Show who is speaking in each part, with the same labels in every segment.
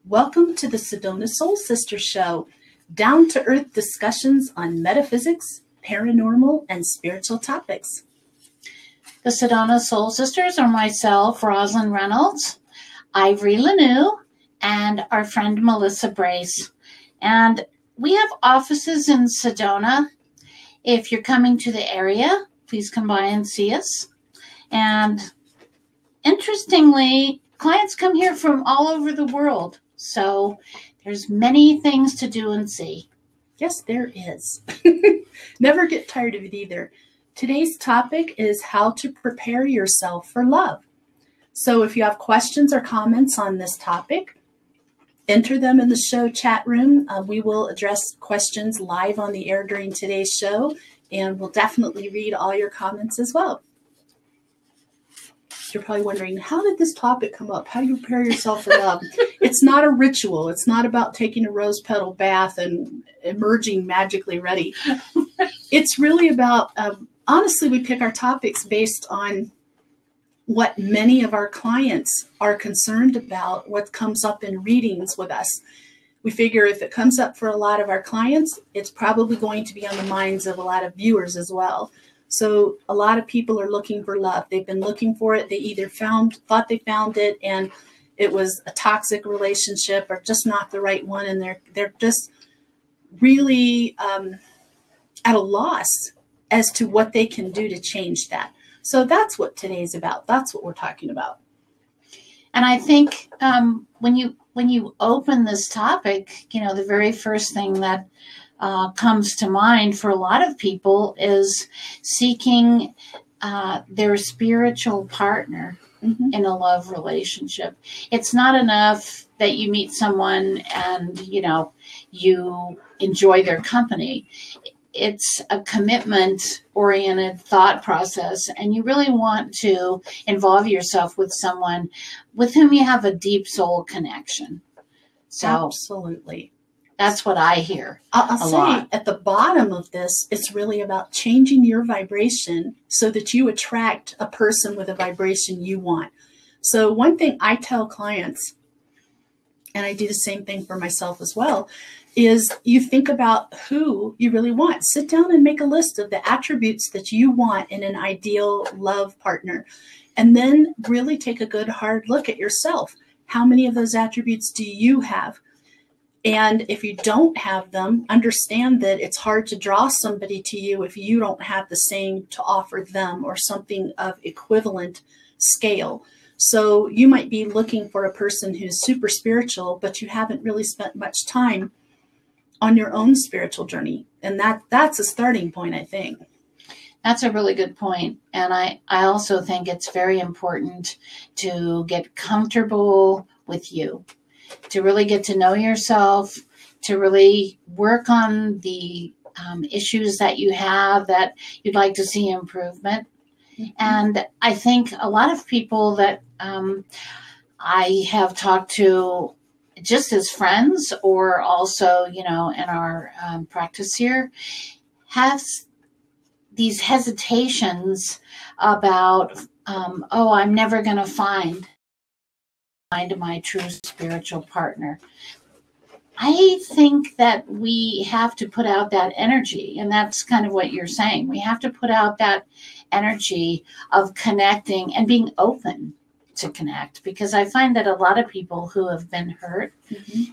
Speaker 1: Welcome to the Sedona Soul Sisters Show, down-to-earth discussions on metaphysics, paranormal, and spiritual topics.
Speaker 2: The Sedona Soul Sisters are myself, Rosalind Reynolds, Ivory Lanou, and our friend Melissa Brace. And we have offices in Sedona. If you're coming to the area, please come by and see us. And interestingly, clients come here from all over the world. So there's many things to do and see.
Speaker 1: Yes, there is. Never get tired of it either. Today's topic is how to prepare yourself for love. So if you have questions or comments on this topic, enter them in the show chat room. We will address questions live on the air during today's show, and we'll definitely read all your comments as well. You're probably wondering, how did this topic come up? How do you prepare yourself for love? It's not a ritual. It's not about taking a rose petal bath and emerging magically ready. It's really about, honestly, we pick our topics based on what many of our clients are concerned about, what comes up in readings with us. We figure if it comes up for a lot of our clients, it's probably going to be on the minds of a lot of viewers as well. So a lot of people are looking for love. They've been looking for it. They either thought they found it and it was a toxic relationship or just not the right one. And they're just really at a loss as to what they can do to change that. So that's what today's about. That's what we're talking about.
Speaker 2: And I think when you open this topic, the very first thing that comes to mind for a lot of people is seeking their spiritual partner in a love relationship. It's not enough that you meet someone and, you enjoy their company. It's a commitment-oriented thought process, and you really want to involve yourself with someone with whom you have a deep soul connection. So
Speaker 1: absolutely.
Speaker 2: That's what I hear.
Speaker 1: I'll say at the bottom of this, it's really about changing your vibration so that you attract a person with a vibration you want. So one thing I tell clients, and I do the same thing for myself as well, is you think about who you really want. Sit down and make a list of the attributes that you want in an ideal love partner. And then really take a good hard look at yourself. How many of those attributes do you have? And if you don't have them, understand that it's hard to draw somebody to you if you don't have the same to offer them or something of equivalent scale. So you might be looking for a person who's super spiritual, but you haven't really spent much time on your own spiritual journey. And that's a starting point, I think.
Speaker 2: That's a really good point. And I also think it's very important to get comfortable with you, to really get to know yourself, to really work on the issues that you have that you'd like to see improvement. And I think a lot of people that I have talked to just as friends or also, in our practice here, have these hesitations about, I'm never going to find my true spiritual partner. I think that we have to put out that energy, and that's kind of what you're saying. We have to put out that energy of connecting and being open to connect, because I find that a lot of people who have been hurt,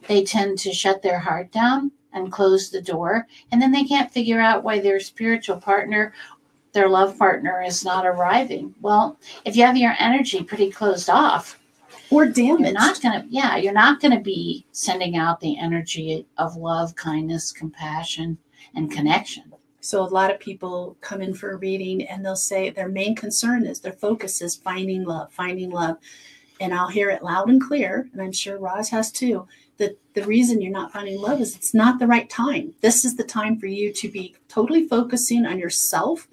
Speaker 2: they tend to shut their heart down and close the door, and then they can't figure out why their spiritual partner, their love partner, is not arriving. Well, if you have your energy pretty closed off,
Speaker 1: or damaged,
Speaker 2: you're not gonna be sending out the energy of love, kindness, compassion, and connection.
Speaker 1: So a lot of people come in for a reading and they'll say their main concern is, their focus is finding love, finding love. And I'll hear it loud and clear, and I'm sure Roz has too, that the reason you're not finding love is it's not the right time. This is the time for you to be totally focusing on yourself.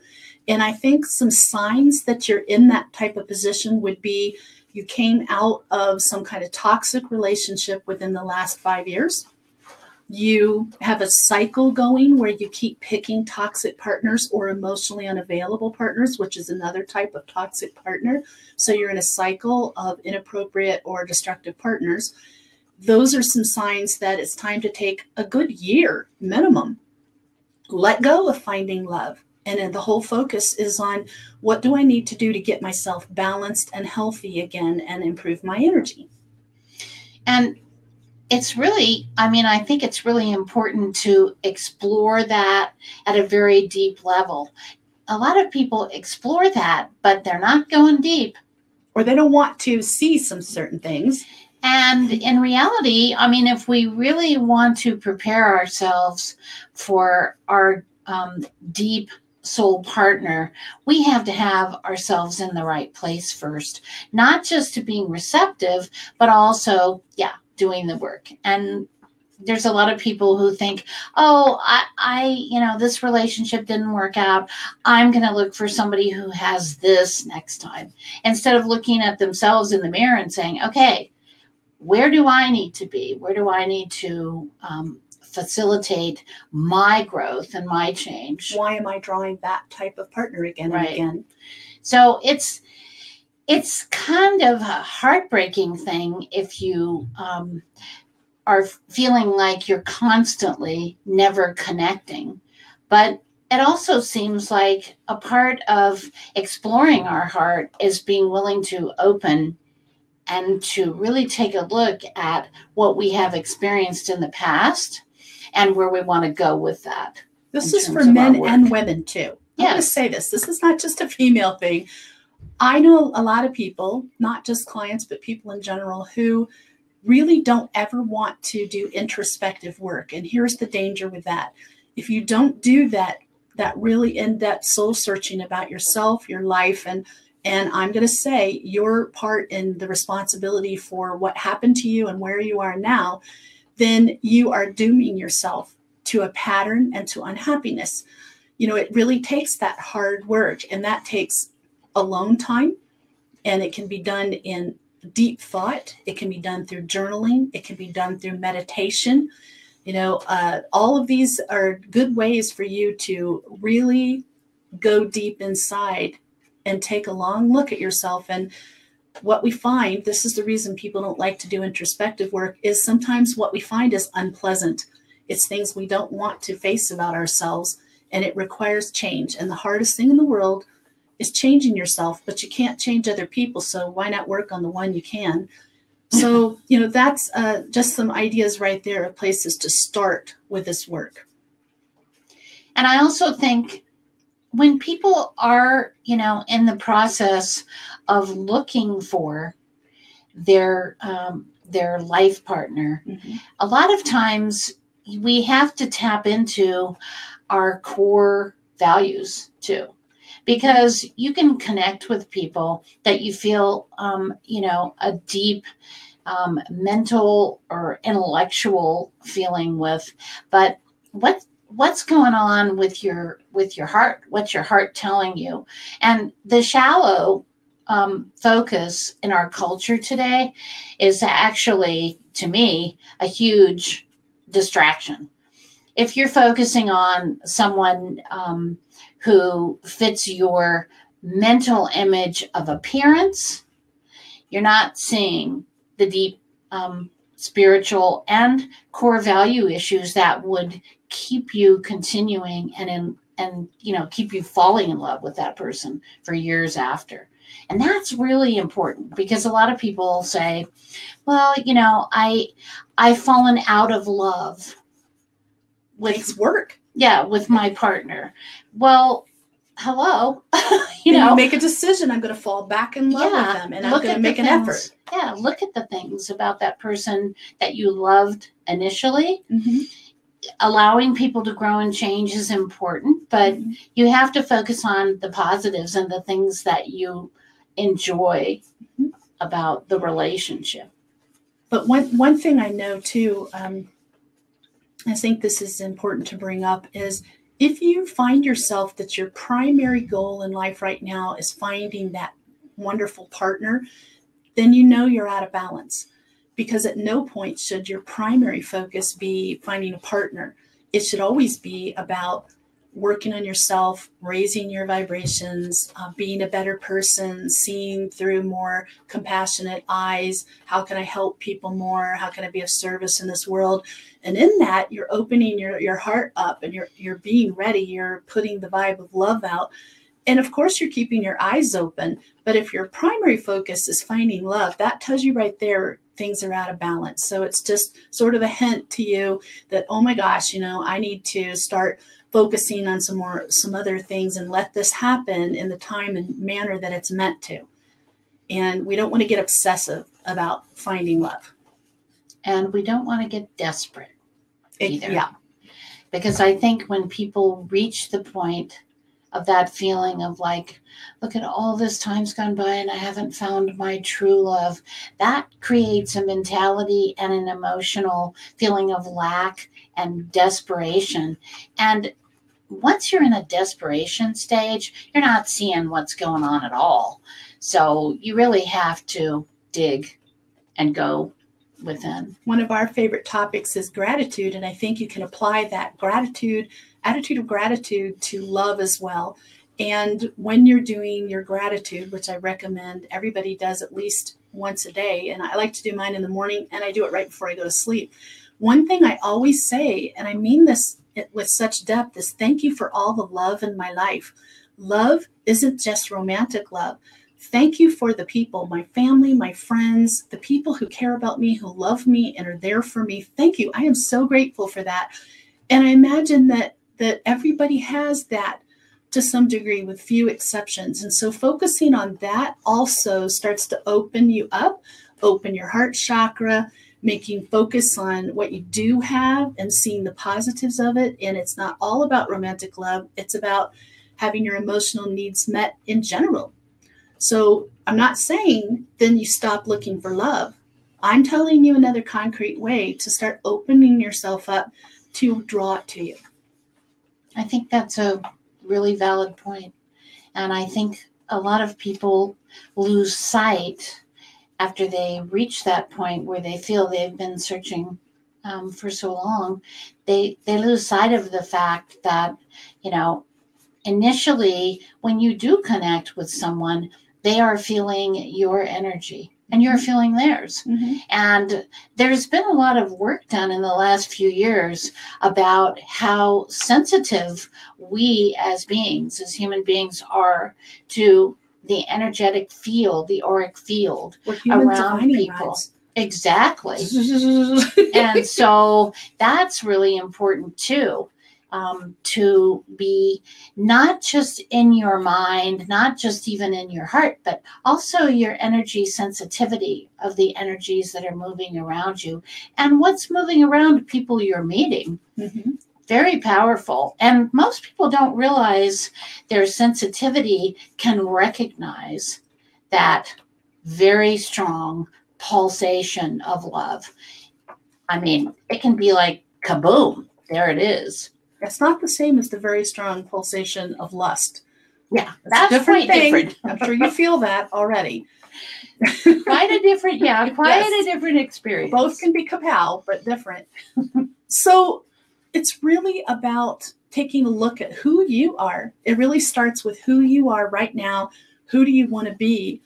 Speaker 1: And I think some signs that you're in that type of position would be you came out of some kind of toxic relationship within the last 5 years. You have a cycle going where you keep picking toxic partners or emotionally unavailable partners, which is another type of toxic partner. So you're in a cycle of inappropriate or destructive partners. Those are some signs that it's time to take a good year minimum. Let go of finding love. And then the whole focus is on, what do I need to do to get myself balanced and healthy again and improve my energy?
Speaker 2: And it's really, I think it's really important to explore that at a very deep level. A lot of people explore that, but they're not going deep.
Speaker 1: Or they don't want to see some certain things.
Speaker 2: And in reality, if we really want to prepare ourselves for our deep soul partner, we have to have ourselves in the right place first, not just to being receptive, but also, doing the work. And there's a lot of people who think, oh, I this relationship didn't work out. I'm going to look for somebody who has this next time, instead of looking at themselves in the mirror and saying, okay, where do I need to be? Where do I need to facilitate my growth and my change?
Speaker 1: Why am I drawing that type of partner again and again?
Speaker 2: So it's kind of a heartbreaking thing if you are feeling like you're constantly never connecting. But it also seems like a part of exploring our heart is being willing to open and to really take a look at what we have experienced in the past and where we want to go with that.
Speaker 1: This is for men and women too. I'm going to say this. This is not just a female thing. I know a lot of people, not just clients, but people in general, who really don't ever want to do introspective work. And here's the danger with that. If you don't do that really in-depth soul searching about yourself, your life, and I'm going to say your part in the responsibility for what happened to you and where you are now, then you are dooming yourself to a pattern and to unhappiness. It really takes that hard work, and that takes alone time, and it can be done in deep thought. It can be done through journaling. It can be done through meditation. All of these are good ways for you to really go deep inside and take a long look at yourself. And what we find, this is the reason people don't like to do introspective work, is sometimes what we find is unpleasant. It's things we don't want to face about ourselves, and it requires change. And the hardest thing in the world is changing yourself, but you can't change other people. So why not work on the one you can? So, that's just some ideas right there of places to start with this work.
Speaker 2: And I also think when people are, in the process of looking for their life partner, a lot of times we have to tap into our core values too. Because you can connect with people that you feel, a deep mental or intellectual feeling with. But what's going on with your heart? What's your heart telling you? And the shallow focus in our culture today is actually, to me, a huge distraction. If you're focusing on someone who fits your mental image of appearance, you're not seeing the deep spiritual and core value issues that would keep you continuing and keep you falling in love with that person for years after. And that's really important, because a lot of people say, well, I've fallen out of love with
Speaker 1: work.
Speaker 2: Yeah, with my partner. Well, hello.
Speaker 1: You make a decision. I'm going to fall back in love with them, and I'm going to make an effort.
Speaker 2: Yeah, look at the things about that person that you loved initially. Allowing people to grow and change is important, but you have to focus on the positives and the things that you enjoy about the relationship.
Speaker 1: But one thing I know too, I think this is important to bring up, is if you find yourself that your primary goal in life right now is finding that wonderful partner, then you're out of balance. because at no point should your primary focus be finding a partner. It should always be about working on yourself, raising your vibrations, being a better person, seeing through more compassionate eyes. How can I help people more? How can I be of service in this world? And in that, you're opening your heart up, and you're being ready. You're putting the vibe of love out. And of course, you're keeping your eyes open. But if your primary focus is finding love, that tells you right there things are out of balance. So it's just sort of a hint to you that, oh my gosh, I need to start focusing on some other things and let this happen in the time and manner that it's meant to. And we don't want to get obsessive about finding love.
Speaker 2: And we don't want to get desperate either.
Speaker 1: Yeah.
Speaker 2: Because I think when people reach the point of that feeling of like, look at all this time's gone by and I haven't found my true love, that creates a mentality and an emotional feeling of lack and desperation. And once you're in a desperation stage, you're not seeing what's going on at all. So you really have to dig and go within.
Speaker 1: One of our favorite topics is gratitude, and I think you can apply that attitude of gratitude to love as well. And when you're doing your gratitude, which I recommend everybody does at least once a day, and I like to do mine in the morning and I do it right before I go to sleep. One thing I always say, and I mean this with such depth, is thank you for all the love in my life. Love isn't just romantic love. Thank you for the people, my family, my friends, the people who care about me, who love me and are there for me. Thank you. I am so grateful for that. And I imagine that everybody has that to some degree, with few exceptions. And so focusing on that also starts to open you up, open your heart chakra, making focus on what you do have and seeing the positives of it. And it's not all about romantic love. It's about having your emotional needs met in general. So I'm not saying then you stop looking for love. I'm telling you another concrete way to start opening yourself up to draw it to you.
Speaker 2: I think that's a really valid point. And I think a lot of people lose sight after they reach that point where they feel they've been searching for so long. They lose sight of the fact that, initially when you do connect with someone, they are feeling your energy and you're feeling theirs. Mm-hmm. And there's been a lot of work done in the last few years about how sensitive we as beings, as human beings, are to the energetic field, the auric field around people. Rights. Exactly. And so that's really important too. To be not just in your mind, not just even in your heart, but also your energy sensitivity of the energies that are moving around you and what's moving around people you're meeting. Mm-hmm. Very powerful. And most people don't realize their sensitivity can recognize that very strong pulsation of love. I mean, it can be like kaboom, there it is.
Speaker 1: It's not the same as the very strong pulsation of lust.
Speaker 2: Yeah, that's a different thing. Different.
Speaker 1: I'm sure you feel that already.
Speaker 2: Quite a different experience.
Speaker 1: Both can be kapow, but different. So it's really about taking a look at who you are. It really starts with who you are right now. Who do you want to be?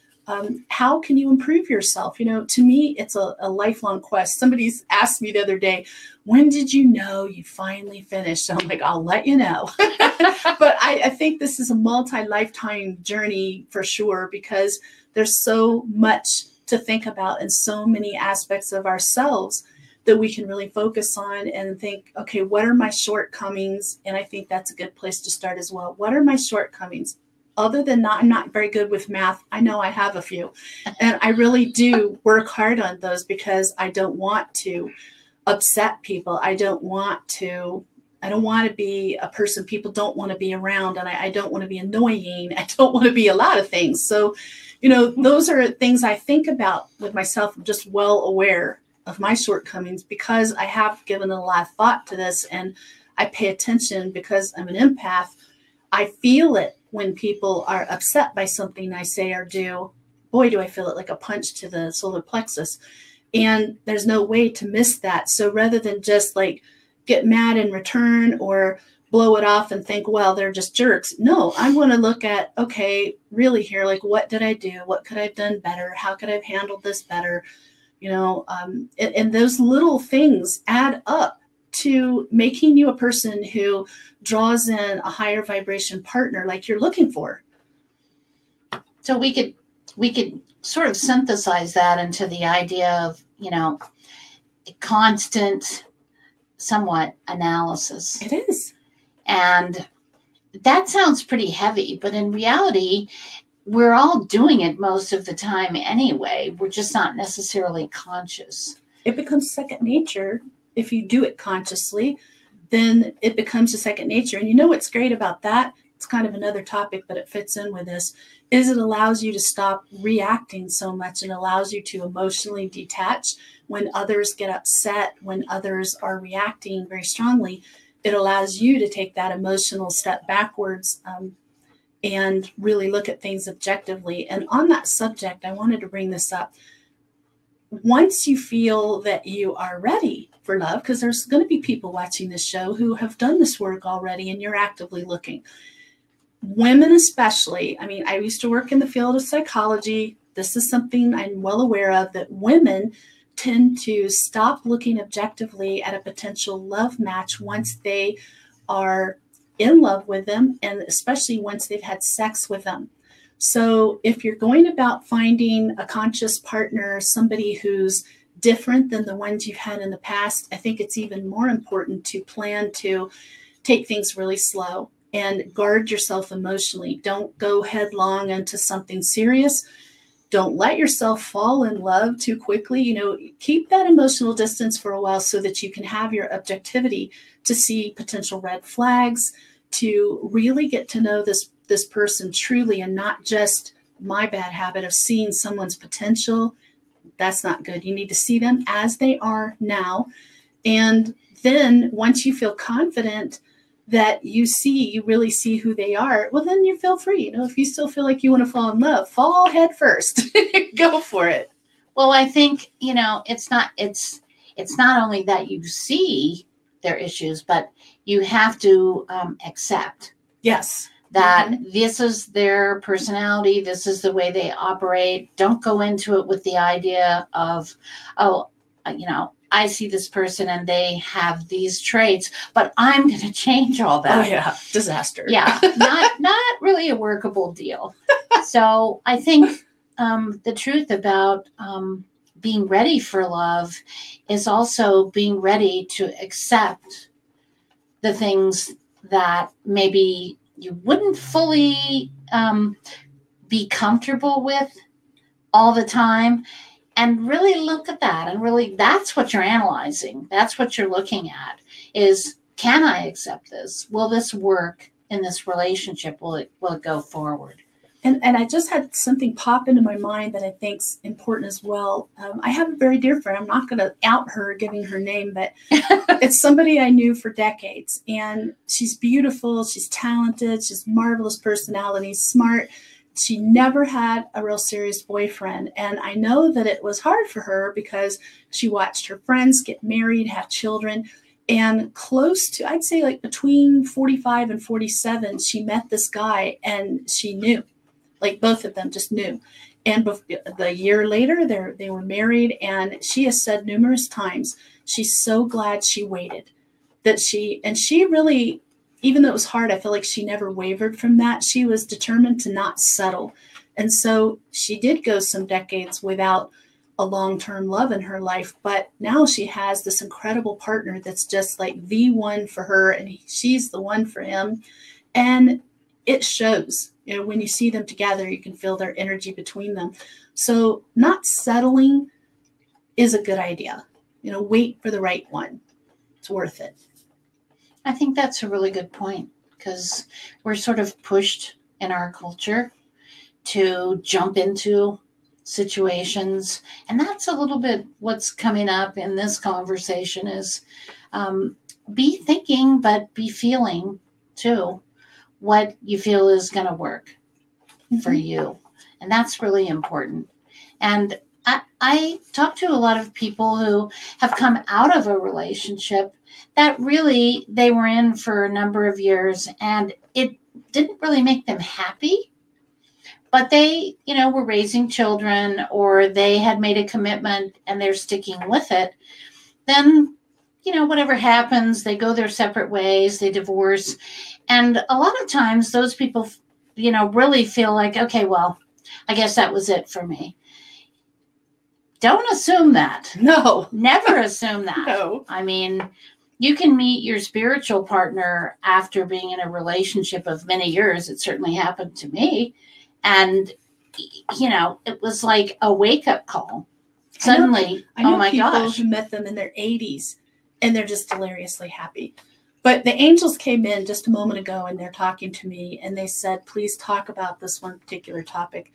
Speaker 1: How can you improve yourself? To me, it's a lifelong quest. Somebody's asked me the other day, when did you know you finally finished? I'm like, I'll let you know. But I think this is a multi-lifetime journey for sure, because there's so much to think about and so many aspects of ourselves that we can really focus on and think, okay, what are my shortcomings? And I think that's a good place to start as well. What are my shortcomings? Other than I'm not very good with math. I know I have a few. And I really do work hard on those because I don't want to upset people. I don't want to be a person people don't want to be around. And I don't want to be annoying. I don't want to be a lot of things. So, those are things I think about with myself. I'm just well aware of my shortcomings because I have given a lot of thought to this and I pay attention because I'm an empath. I feel it when people are upset by something I say or do. Boy, do I feel it like a punch to the solar plexus. And there's no way to miss that. So rather than just like get mad in return or blow it off and think, well, they're just jerks. No, I'm going to look at, okay, really here, like, what did I do? What could I have done better? How could I have handled this better? And those little things add up to making you a person who draws in a higher vibration partner like you're looking for.
Speaker 2: So we could sort of synthesize that into the idea of, constant, somewhat analysis.
Speaker 1: It is.
Speaker 2: And that sounds pretty heavy, but in reality, we're all doing it most of the time anyway. We're just not necessarily conscious.
Speaker 1: It becomes second nature. If you do it consciously, then it becomes a second nature. And you know what's great about that? It's kind of another topic, but it fits in with this, is it allows you to stop reacting so much and allows you to emotionally detach when others get upset, when others are reacting very strongly. It allows you to take that emotional step backwards and really look at things objectively. And on that subject, I wanted to bring this up. Once you feel that you are ready for love, because there's going to be people watching this show who have done this work already and you're actively looking. Women especially, I mean, I used to work in the field of psychology. This is something I'm well aware of, that women tend to stop looking objectively at a potential love match once they are in love with them, and especially once they've had sex with them. So if you're going about finding a conscious partner, somebody who's different than the ones you've had in the past, I think it's even more important to plan to take things really slow and guard yourself emotionally. Don't go headlong into something serious. Don't let yourself fall in love too quickly. Keep that emotional distance for a while so that you can have your objectivity to see potential red flags, to really get to know this person truly, and not just my bad habit of seeing someone's potential. That's not good. You need to see them as they are now. And then once you feel confident that you really see who they are, well, then you feel free. If you still feel like you want to fall in love, fall head first. Go for it.
Speaker 2: Well, I think, it's not only that you see their issues, but you have to accept.
Speaker 1: Yes.
Speaker 2: That this is their personality. This is the way they operate. Don't go into it with the idea of, I see this person and they have these traits, but I'm going to change all that.
Speaker 1: Oh yeah, disaster.
Speaker 2: Yeah, not really a workable deal. So I think the truth about being ready for love is also being ready to accept the things that maybe you wouldn't fully be comfortable with all the time. And really look at that, and really that's what you're analyzing. That's what you're looking at, is, can I accept this? Will this work in this relationship? Will it go forward?
Speaker 1: And I just had something pop into my mind that I think's important as well. I have a very dear friend. I'm not going to out her giving her name, but it's somebody I knew for decades. And she's beautiful. She's talented. She's marvelous personality, smart. She never had a real serious boyfriend. And I know that it was hard for her because she watched her friends get married, have children. And close to, I'd say like between 45 and 47, she met this guy and she knew. Like both of them just knew. And the year later, they were married. And she has said numerous times, she's so glad she waited. And she really, even though it was hard, I feel like she never wavered from that. She was determined to not settle. And so she did go some decades without a long-term love in her life. But now she has this incredible partner that's just like the one for her. And she's the one for him. And it shows. When you see them together, you can feel their energy between them. So not settling is a good idea. Wait for the right one. It's worth it.
Speaker 2: I think that's a really good point, because we're sort of pushed in our culture to jump into situations. And that's a little bit what's coming up in this conversation is be thinking, but be feeling too what you feel is going to work for you. And that's really important. And I talk to a lot of people who have come out of a relationship that really they were in for a number of years and it didn't really make them happy, but they, were raising children or they had made a commitment and they're sticking with it. Then, whatever happens, they go their separate ways, they divorce. And a lot of times those people, really feel like, okay, well, I guess that was it for me. Don't assume that.
Speaker 1: No.
Speaker 2: Never assume that.
Speaker 1: No.
Speaker 2: I mean, you can meet your spiritual partner after being in a relationship of many years. It certainly happened to me. And, it was like a wake-up call. Suddenly,
Speaker 1: I know
Speaker 2: oh my
Speaker 1: people
Speaker 2: gosh.
Speaker 1: who met them in their 80s, and they're just hilariously happy. But the angels came in just a moment ago, and they're talking to me, and they said, please talk about this one particular topic.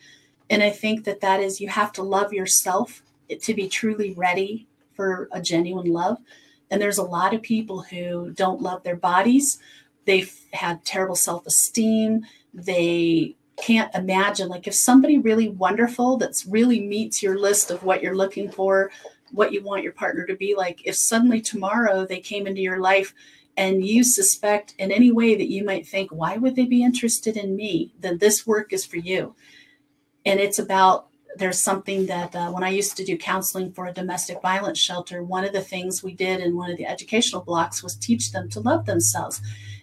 Speaker 1: And I think that is, you have to love yourself to be truly ready for a genuine love. And there's a lot of people who don't love their bodies. They've had terrible self-esteem. They can't imagine, like, if somebody really wonderful that's really meets your list of what you're looking for, what you want your partner to be like, if suddenly tomorrow they came into your life and you suspect in any way that you might think, why would they be interested in me? Then this work is for you. And it's about, there's something that when I used to do counseling for a domestic violence shelter, one of the things we did in one of the educational blocks was teach them to love themselves.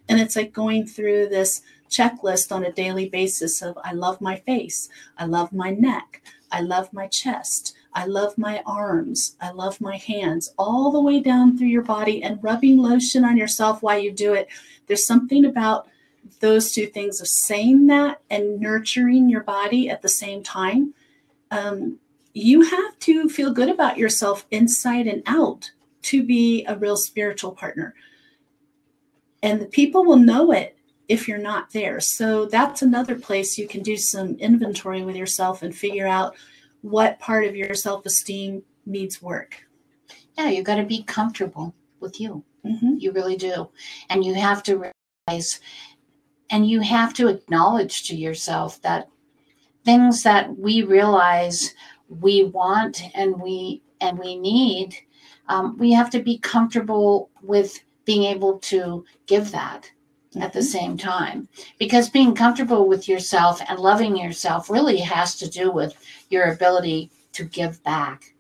Speaker 1: And it's like going through this checklist on a daily basis of, I love my face, I love my neck, I love my chest, I love my arms, I love my hands, all the way down through your body, and rubbing lotion on yourself while you do it. There's something about those two things of saying that and nurturing your body at the same time. You have to feel good about yourself inside and out to be a real spiritual partner. And the people will know it if you're not there. So that's another place you can do some inventory with yourself and figure out what part of your self-esteem needs work.
Speaker 2: Yeah, you got to be comfortable with you.
Speaker 1: Mm-hmm.
Speaker 2: You really do. And you have to realize, and you have to acknowledge to yourself that things that we realize we want and we need, we have to be comfortable with being able to give that at the same time. Because being comfortable with yourself and loving yourself really has to do with your ability to give back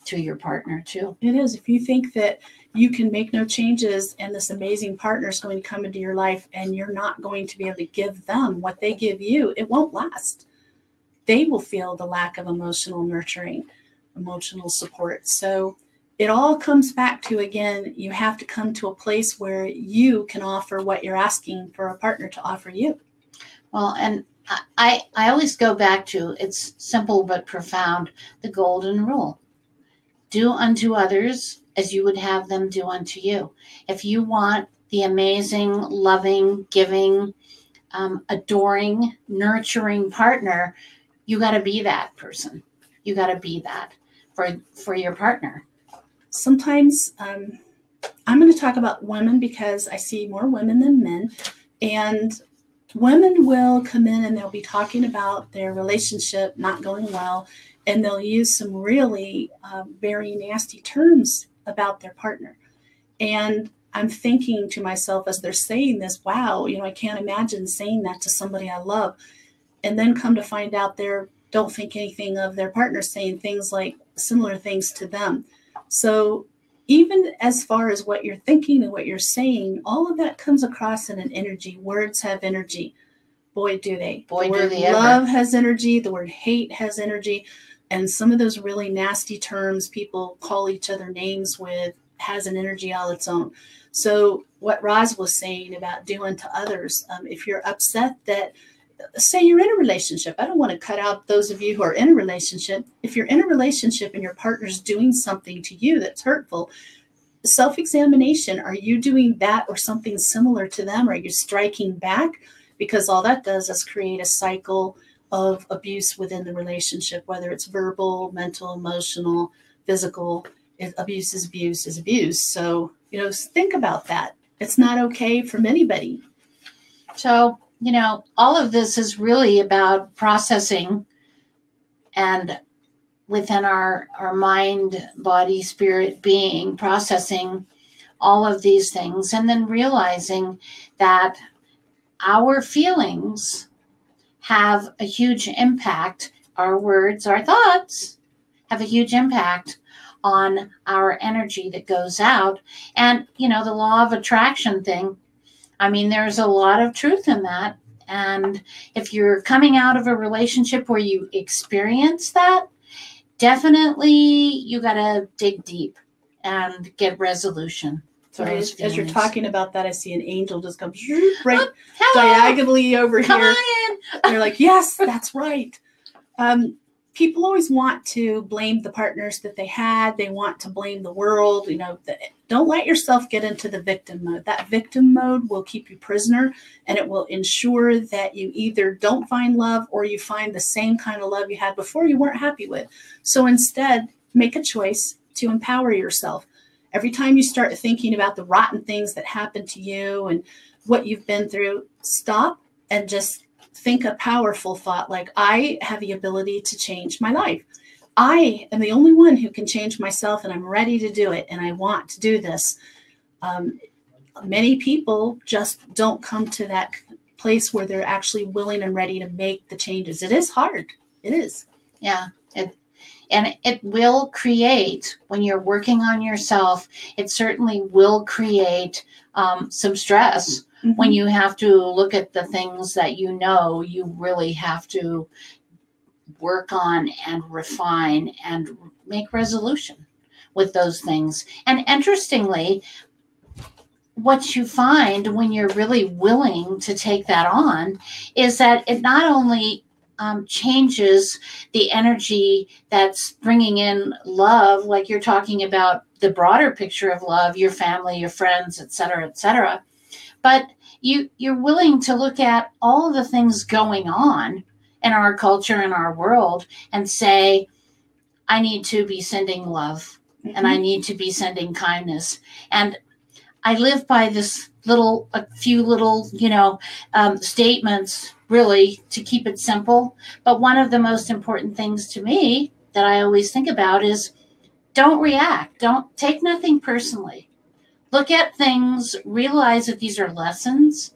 Speaker 2: to your partner too.
Speaker 1: It is. If you think that you can make no changes and this amazing partner is going to come into your life and you're not going to be able to give them what they give you, it won't last. They will feel the lack of emotional nurturing, emotional support. So it all comes back to, again, you have to come to a place where you can offer what you're asking for a partner to offer you.
Speaker 2: Well, and I always go back to, it's simple but profound, the golden rule. Do unto others as you would have them do unto you. If you want the amazing, loving, giving, adoring, nurturing partner, you got to be that person. You got to be that for your partner.
Speaker 1: Sometimes I'm going to talk about women because I see more women than men, and women will come in and they'll be talking about their relationship not going well, and they'll use some really very nasty terms about their partner. And I'm thinking to myself as they're saying this, wow, I can't imagine saying that to somebody I love. And then come to find out they don't think anything of their partner saying things like similar things to them. So even as far as what you're thinking and what you're saying, all of that comes across in an energy. Words have energy. Boy, do they.
Speaker 2: Boy,
Speaker 1: the word
Speaker 2: do they
Speaker 1: love
Speaker 2: ever.
Speaker 1: has energy. The word hate has energy. And some of those really nasty terms people call each other names with has an energy all its own. So what Roz was saying about do unto others, if you're upset that, say you're in a relationship. I don't want to cut out those of you who are in a relationship. If you're in a relationship and your partner's doing something to you that's hurtful, self-examination, are you doing that or something similar to them? Are you striking back? Because all that does is create a cycle of abuse within the relationship, whether it's verbal, mental, emotional, physical. Abuse is abuse is abuse. So, think about that. It's not okay from anybody.
Speaker 2: So, all of this is really about processing and within our mind, body, spirit, being, processing all of these things, and then realizing that our feelings have a huge impact. Our words, our thoughts have a huge impact on our energy that goes out. And, the law of attraction thing, I mean, there's a lot of truth in that. And if you're coming out of a relationship where you experience that, definitely you got to dig deep and get resolution.
Speaker 1: Sorry, as you're talking about that, I see an angel just come right
Speaker 2: Hello.
Speaker 1: diagonally over
Speaker 2: Come
Speaker 1: here.
Speaker 2: on in.
Speaker 1: They're like, yes, that's right. People always want to blame the partners that they had. They want to blame the world. Don't let yourself get into the victim mode. That victim mode will keep you prisoner, and it will ensure that you either don't find love or you find the same kind of love you had before you weren't happy with. So instead, make a choice to empower yourself. Every time you start thinking about the rotten things that happened to you and what you've been through, stop and just think a powerful thought like, I have the ability to change my life. I am the only one who can change myself, and I'm ready to do it, and I want to do this. Many people just don't come to that place where they're actually willing and ready to make the changes. It is hard. It is.
Speaker 2: Yeah. And it will create, when you're working on yourself, it certainly will create some stress when you have to look at the things that you really have to work on and refine and make resolution with those things. And interestingly, what you find when you're really willing to take that on is that it not only changes the energy that's bringing in love, like you're talking about the broader picture of love, your family, your friends, et cetera, but you're willing to look at all the things going on in our culture and our world and say, I need to be sending love and I need to be sending kindness. And I live by a few little statements, really, to keep it simple. But one of the most important things to me that I always think about is don't react. Don't take nothing personally. Look at things, realize that these are lessons.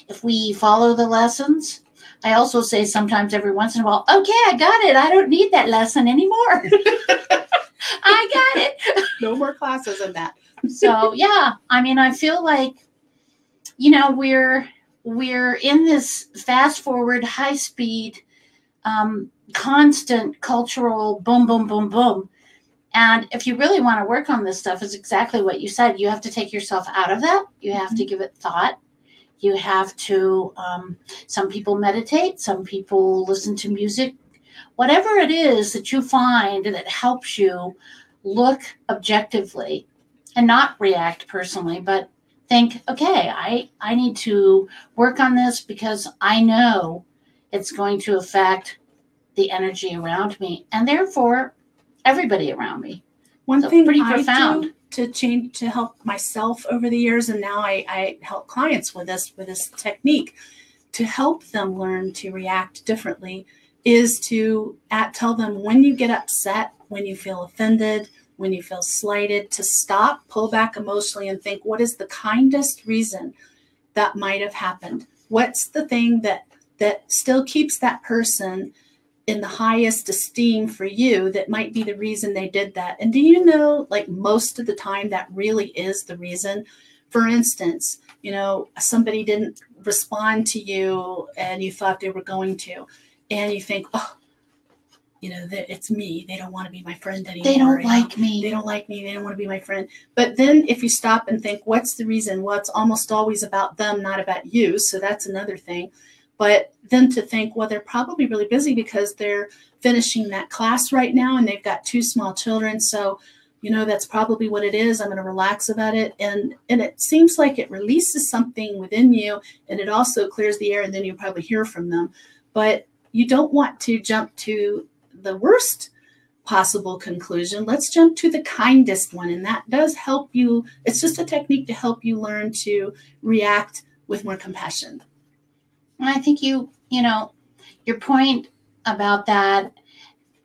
Speaker 2: If we follow the lessons, I also say sometimes every once in a while, okay, I got it. I don't need that lesson anymore. I got it.
Speaker 1: No more classes in that.
Speaker 2: So, yeah, I mean, I feel like, we're in this fast forward, high speed, constant cultural boom, boom, boom, boom. And if you really want to work on this stuff, is exactly what you said. You have to take yourself out of that. You have to give it thought. You have to, some people meditate, some people listen to music, whatever it is that you find that helps you look objectively and not react personally, but think, okay, I need to work on this because I know it's going to affect the energy around me and therefore everybody around me.
Speaker 1: One thing pretty profound. I do to help myself over the years, and now I help clients with this technique to help them learn to react differently, is to tell them when you get upset, when you feel offended, when you feel slighted, to stop, pull back emotionally and think, what is the kindest reason that might have happened? What's the thing that still keeps that person in the highest esteem for you that might be the reason they did that? And do you know, like most of the time that really is the reason? For instance, somebody didn't respond to you and you thought they were going to, and you think, oh, it's me. They don't want to be my friend anymore.
Speaker 2: They don't like me.
Speaker 1: They don't like me. They don't want to be my friend. But then if you stop and think, what's the reason? Well, it's almost always about them, not about you. So that's another thing. But then to think, well, they're probably really busy because they're finishing that class right now and they've got 2 small children. So, that's probably what it is. I'm going to relax about it. And it seems like it releases something within you, and it also clears the air, and then you probably hear from them. But you don't want to jump to the worst possible conclusion. Let's jump to the kindest one. And that does help you. It's just a technique to help you learn to react with more compassion.
Speaker 2: And I think your point about that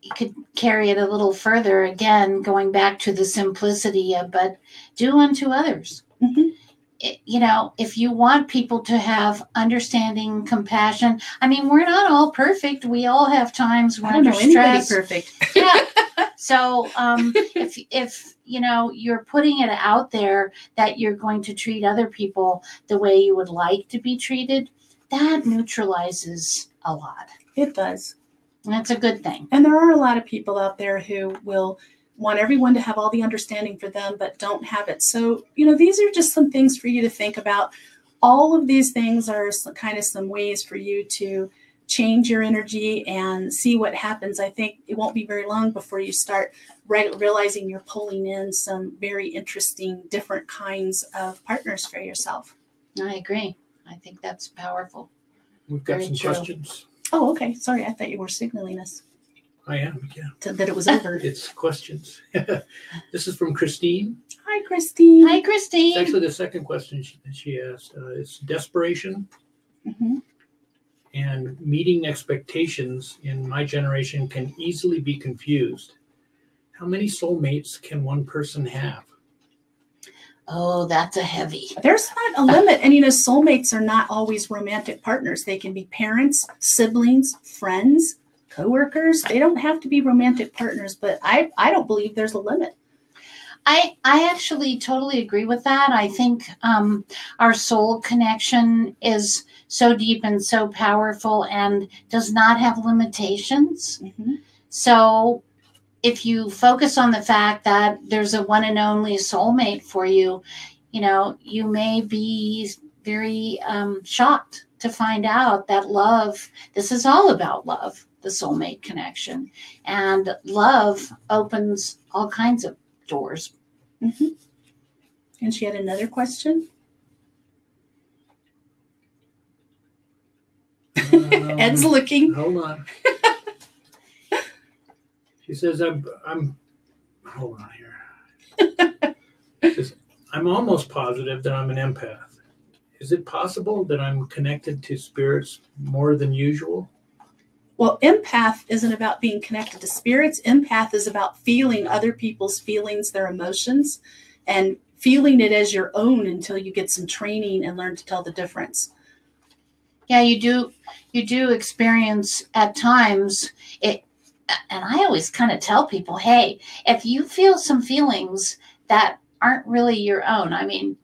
Speaker 2: you could carry it a little further, again, going back to the simplicity of, but do unto others.
Speaker 1: Mm-hmm.
Speaker 2: If you want people to have understanding, compassion, I mean, we're not all perfect. We all have times we're under stress.
Speaker 1: Perfect.
Speaker 2: Yeah. So if you're putting it out there that you're going to treat other people the way you would like to be treated, that neutralizes a lot.
Speaker 1: It does.
Speaker 2: And that's a good thing.
Speaker 1: And there are a lot of people out there who will want everyone to have all the understanding for them, but don't have it. So, these are just some things for you to think about. All of these things are some ways for you to change your energy and see what happens. I think it won't be very long before you start realizing you're pulling in some very interesting, different kinds of partners for yourself.
Speaker 2: I agree. I think that's powerful.
Speaker 3: We've got some questions.
Speaker 1: Oh, okay. Sorry, I thought you were signaling us.
Speaker 3: I am, yeah.
Speaker 1: That it was over.
Speaker 3: It's questions. This is from Christine.
Speaker 1: Hi, Christine.
Speaker 2: Hi, Christine.
Speaker 3: It's actually the second question she asked. It's desperation and meeting expectations in my generation can easily be confused. How many soulmates can one person have?
Speaker 2: Oh, that's a heavy.
Speaker 1: There's not a limit. And, soulmates are not always romantic partners. They can be parents, siblings, friends, coworkers. They don't have to be romantic partners, but I don't believe there's a limit.
Speaker 2: I actually totally agree with that. I think our soul connection is so deep and so powerful and does not have limitations.
Speaker 1: Mm-hmm.
Speaker 2: So if you focus on the fact that there's a one and only soulmate for you, you may be very shocked to find out that love, this is all about love, the soulmate connection. And love opens all kinds of doors.
Speaker 1: Mm-hmm. And she had another question. Ed's looking.
Speaker 3: Hold on. She says, I'm hold on here. She says, I'm almost positive that I'm an empath. Is it possible that I'm connected to spirits more than usual?
Speaker 1: Well, empath isn't about being connected to spirits. Empath is about feeling other people's feelings, their emotions, and feeling it as your own until you get some training and learn to tell the difference.
Speaker 2: Yeah, you do experience at times it. And I always kind of tell people, hey, if you feel some feelings that aren't really your own, I mean,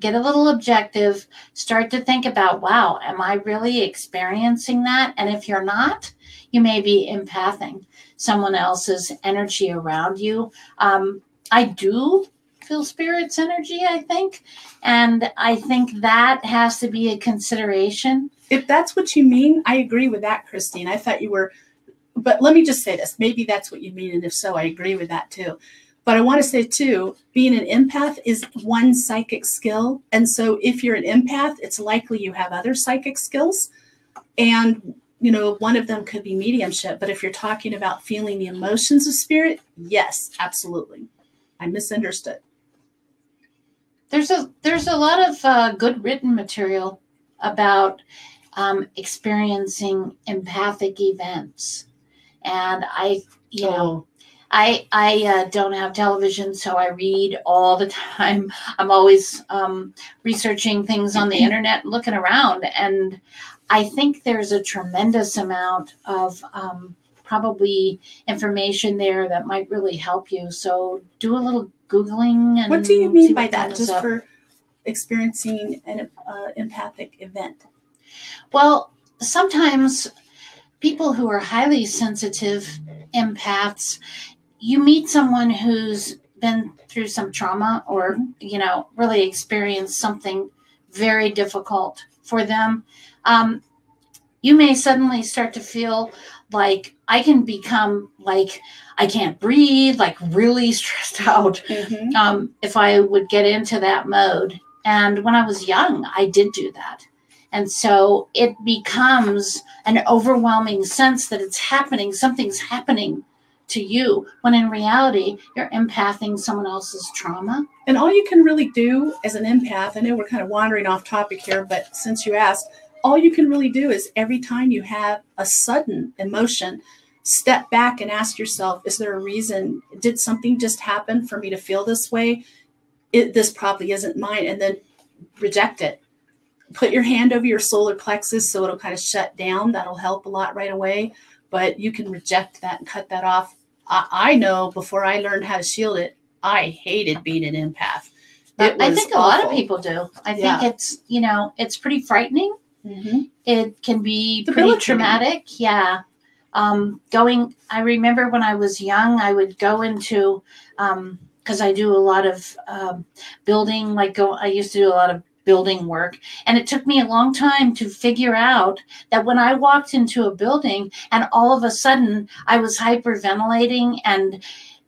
Speaker 2: get a little objective, start to think about, wow, am I really experiencing that? And if you're not, you may be empathing someone else's energy around you. I do feel spirit's energy, I think. And I think that has to be a consideration.
Speaker 1: If that's what you mean, I agree with that, Christine. I thought you were, but let me just say this. Maybe that's what you mean. And if so, I agree with that too. But I want to say too, being an empath is one psychic skill. And so if you're an empath, it's likely you have other psychic skills. And, one of them could be mediumship. But if you're talking about feeling the emotions of spirit, yes, absolutely. I misunderstood.
Speaker 2: There's a lot of good written material about experiencing empathic events. And I don't have television, so I read all the time. I'm always researching things on the internet and looking around. And I think there's a tremendous amount of probably information there that might really help you. So do a little Googling. And
Speaker 1: what do you mean by that, just for experiencing an empathic event?
Speaker 2: Well, sometimes people who are highly sensitive empaths, you meet someone who's been through some trauma or, really experienced something very difficult for them. You may suddenly start to feel like I can become like I can't breathe, like really stressed out if I would get into that mode. And when I was young, I did do that. And so it becomes an overwhelming sense that it's happening, something's happening to you, when in reality, you're empathing someone else's trauma.
Speaker 1: And all you can really do as an empath, I know we're kind of wandering off topic here, but since you asked, all you can really do is every time you have a sudden emotion, step back and ask yourself, is there a reason? Did something just happen for me to feel this way? This probably isn't mine. And then reject it. Put your hand over your solar plexus so it'll kind of shut down. That'll help a lot right away. But you can reject that and cut that off. I know before I learned how to shield it, I hated being an empath.
Speaker 2: I think a lot of people do. I think it's, it's pretty frightening.
Speaker 1: Mm-hmm.
Speaker 2: It can be pretty traumatic. Yeah. I remember when I was young, I would go into, because I do a lot of building, I used to do a lot of building work. And it took me a long time to figure out that when I walked into a building and all of a sudden I was hyperventilating and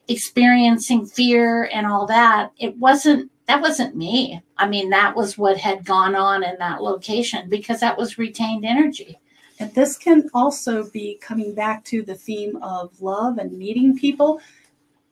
Speaker 2: experiencing fear and all that, that wasn't me. I mean, that was what had gone on in that location because that was retained energy.
Speaker 1: And this can also be coming back to the theme of love and meeting people.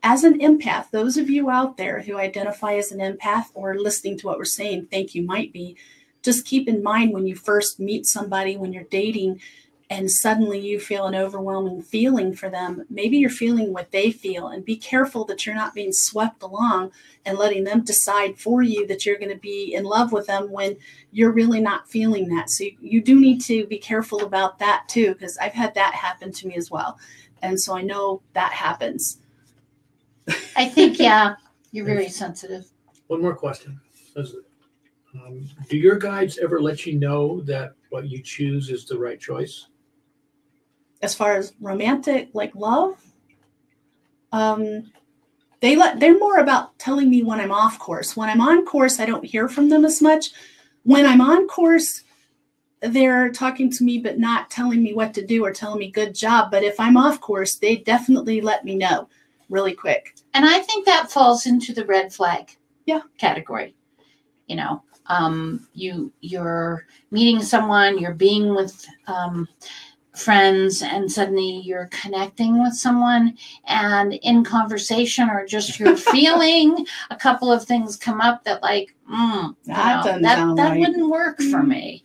Speaker 1: As an empath, those of you out there who identify as an empath or listening to what we're saying think you might be, just keep in mind when you first meet somebody, when you're dating, and suddenly you feel an overwhelming feeling for them, maybe you're feeling what they feel, and be careful that you're not being swept along and letting them decide for you that you're going to be in love with them when you're really not feeling that. So you do need to be careful about that too, because I've had that happen to me as well. And so I know that happens.
Speaker 2: I think, yeah, you're very sensitive.
Speaker 3: One more question. Do your guides ever let you know that what you choose is the right choice?
Speaker 1: As far as romantic, like love, they're more about telling me when I'm off course. When I'm on course, I don't hear from them as much. When I'm on course, they're talking to me, but not telling me what to do or telling me good job. But if I'm off course, they definitely let me know really quick.
Speaker 2: And I think that falls into the red flag category. You're meeting someone, you're being with friends, and suddenly you're connecting with someone, and in conversation or just you're feeling a couple of things come up that that wouldn't work for me.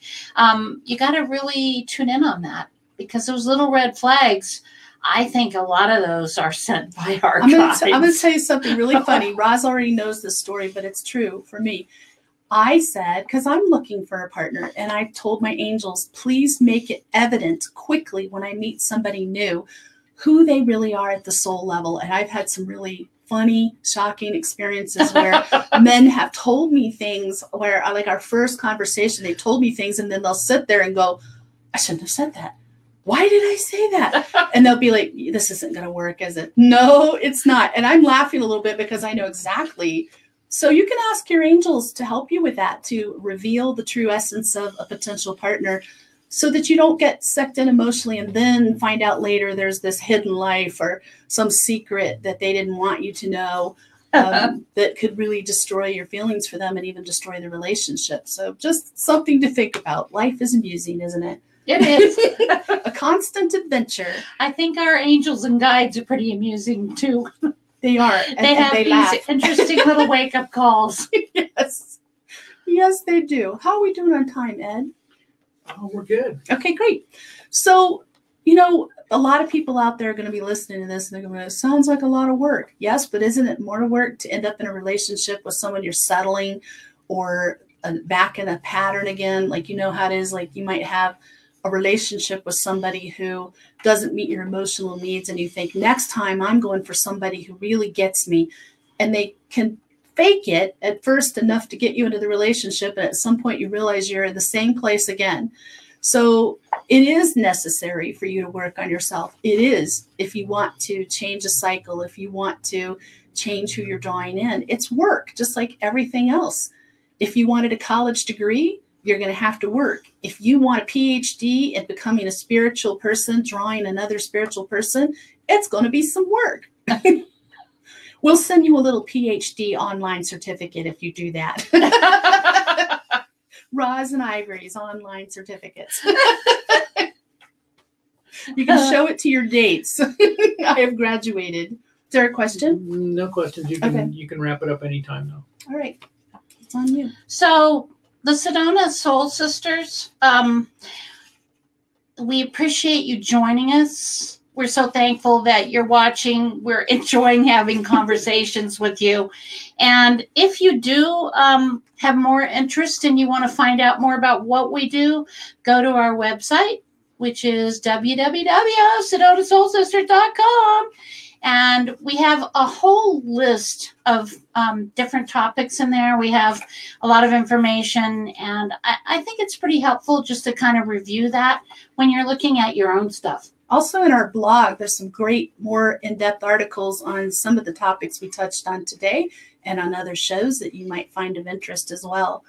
Speaker 2: You got to really tune in on that, because those little red flags, I think a lot of those are sent by our guides.
Speaker 1: I'm going to tell you something really funny. Roz already knows this story, but it's true for me. I said, because I'm looking for a partner, and I told my angels, please make it evident quickly when I meet somebody new who they really are at the soul level. And I've had some really funny, shocking experiences where men have told me things where, like our first conversation, they told me things, and then they'll sit there and go, I shouldn't have said that. Why did I say that? And they'll be like, this isn't going to work, is it? No, it's not. And I'm laughing a little bit because I know exactly. So you can ask your angels to help you with that, to reveal the true essence of a potential partner so that you don't get sucked in emotionally and then find out later there's this hidden life or some secret that they didn't want you to know that could really destroy your feelings for them and even destroy the relationship. So just something to think about. Life is amusing, isn't it?
Speaker 2: It is.
Speaker 1: A constant adventure.
Speaker 2: I think our angels and guides are pretty amusing too.
Speaker 1: They are.
Speaker 2: They have these interesting little wake-up calls.
Speaker 1: Yes. Yes, they do. How are we doing on time, Ed?
Speaker 3: Oh, we're good.
Speaker 1: Okay, great. So, a lot of people out there are going to be listening to this and they're going to go, sounds like a lot of work. Yes, but isn't it more work to end up in a relationship with someone you're settling or back in a pattern again? Like, how it is, like you might have a relationship with somebody who doesn't meet your emotional needs, and you think, next time I'm going for somebody who really gets me, and they can fake it at first enough to get you into the relationship, and at some point you realize you're in the same place again. So it is necessary for you to work on yourself. It is, if you want to change a cycle, if you want to change who you're drawing in. It's work, just like everything else. If you wanted a college degree, you're going to have to work. If you want a PhD in becoming a spiritual person, drawing another spiritual person, it's going to be some work. We'll send you a little PhD online certificate if you do that. Roz and Ivory's online certificates. You can show it to your dates. I have graduated. Is there a question?
Speaker 3: No questions. You can wrap it up anytime now.
Speaker 1: All right. It's on you.
Speaker 2: So the Sedona Soul Sisters, we appreciate you joining us we're so thankful that you're watching. We're enjoying having conversations with you. And if you do have more interest and you want to find out more about what we do, go to our website, which is www.sedonasoulsisters.com. And we have a whole list of different topics in there. We have a lot of information, and I think it's pretty helpful just to kind of review that when you're looking at your own stuff.
Speaker 1: Also in our blog, there's some great, more in-depth articles on some of the topics we touched on today and on other shows that you might find of interest as well.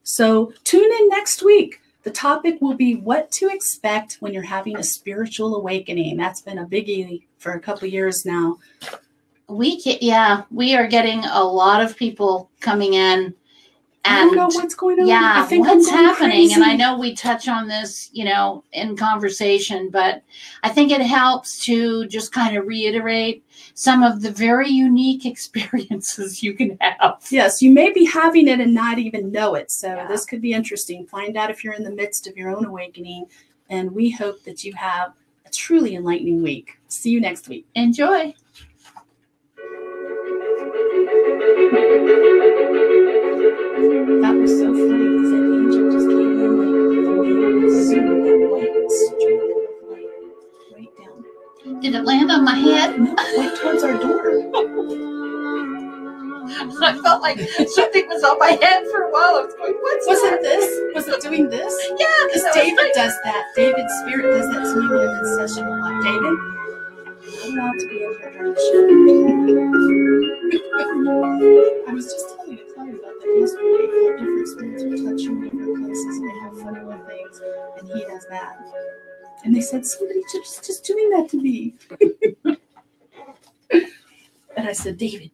Speaker 1: So tune in next week. The topic will be what to expect when you're having a spiritual awakening. That's been a biggie for a couple years now.
Speaker 2: We are getting a lot of people coming in. And
Speaker 1: I don't know what's going on.
Speaker 2: Yeah,
Speaker 1: I think
Speaker 2: what's
Speaker 1: I'm going
Speaker 2: happening?
Speaker 1: crazy.
Speaker 2: And I know we touch on this, in conversation, but I think it helps to just kind of reiterate some of the very unique experiences you can have.
Speaker 1: Yes, you may be having it and not even know it. So This could be interesting. Find out if you're in the midst of your own awakening. And we hope that you have a truly enlightening week. See you next week.
Speaker 2: Enjoy.
Speaker 1: That was so funny because that angel just came in like zoom that white streak of light right down.
Speaker 2: Did it land on my head?
Speaker 1: No, right towards our door.
Speaker 2: I felt like something was on my head for a while. I was going, what's
Speaker 1: Was
Speaker 2: that?
Speaker 1: it this? Was it doing this?
Speaker 2: Yeah,
Speaker 1: Because David does that. David's spirit does that to me when I'm in session a lot. David, I'm allowed to be in here during the show. I was just telling Chloe about that yesterday. How different spirits will touch you in different places and they have fun with things. And he does that. And they said, somebody just doing that to me. And I said, David,